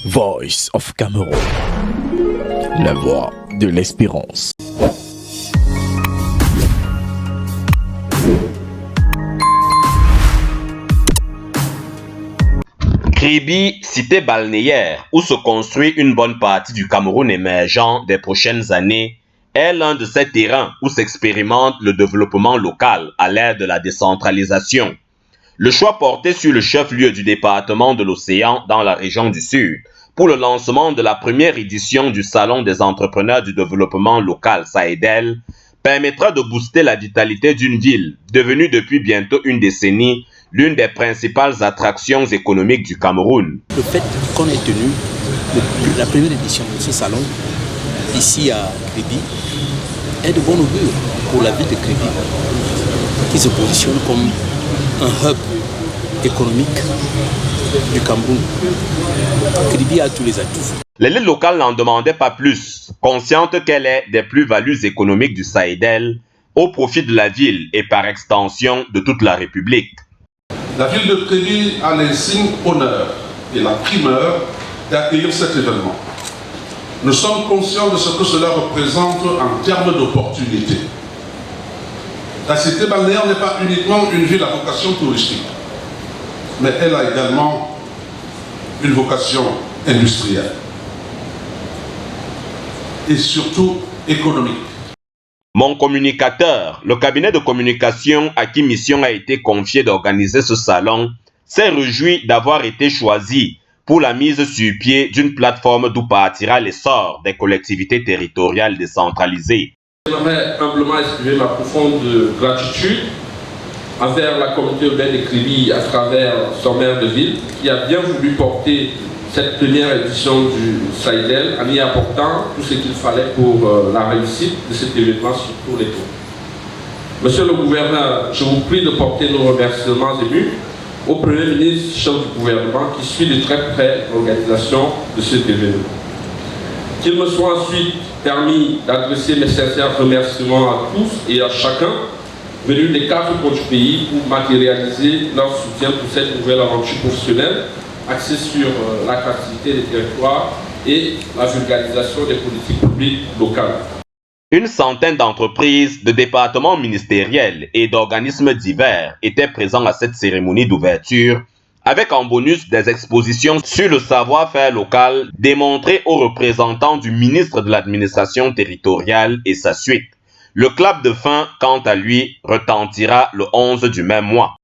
Voice of Cameroon, la voix de l'espérance. Kribi, cité balnéaire où se construit une bonne partie du Cameroun émergent des prochaines années, est l'un de ces terrains où s'expérimente le développement local à l'ère de la décentralisation. Le choix porté sur le chef-lieu du département de l'Océan dans la région du Sud pour le lancement de la première édition du Salon des entrepreneurs du développement local SAEDEL permettra de booster la vitalité d'une ville devenue depuis bientôt une décennie l'une des principales attractions économiques du Cameroun. Le fait qu'on ait tenu la première édition de ce salon ici à Kribi est de bon augure pour la ville de Kribi, qui se positionne comme un hub économique du Cameroun. Kribi a tous les atouts. L'élite locale n'en demandait pas plus, consciente qu'elle est des plus-values économiques du SAEDEL au profit de la ville et par extension de toute la République. La ville de Kribi a l'insigne honneur et la primeur d'accueillir cet événement. Nous sommes conscients de ce que cela représente en termes d'opportunités. La cité balnéaire n'est pas uniquement une ville à vocation touristique, mais elle a également une vocation industrielle et surtout économique. Mon communicateur, le cabinet de communication à qui mission a été confiée d'organiser ce salon, s'est réjoui d'avoir été choisi pour la mise sur pied d'une plateforme d'où partira l'essor des collectivités territoriales décentralisées. J'aimerais humblement exprimer ma profonde gratitude envers la communauté urbaine de Kribi à travers son maire de ville qui a bien voulu porter cette première édition du SAEDEL en y apportant tout ce qu'il fallait pour la réussite de cet événement sur tous les tours. Monsieur le gouverneur, je vous prie de porter nos remerciements émus au Premier ministre, chef du gouvernement, qui suit de très près l'organisation de cet événement. Qu'il me soit ensuite permis d'adresser mes sincères remerciements à tous et à chacun venus des 4 coins du pays pour matérialiser leur soutien pour cette nouvelle aventure professionnelle axée sur l'attractivité des territoires et la vulgarisation des politiques publiques locales. Une centaine d'entreprises, de départements ministériels et d'organismes divers étaient présents à cette cérémonie d'ouverture, avec en bonus des expositions sur le savoir-faire local démontrées aux représentants du ministre de l'administration territoriale et sa suite. Le clap de fin, quant à lui, retentira le 11 du même mois.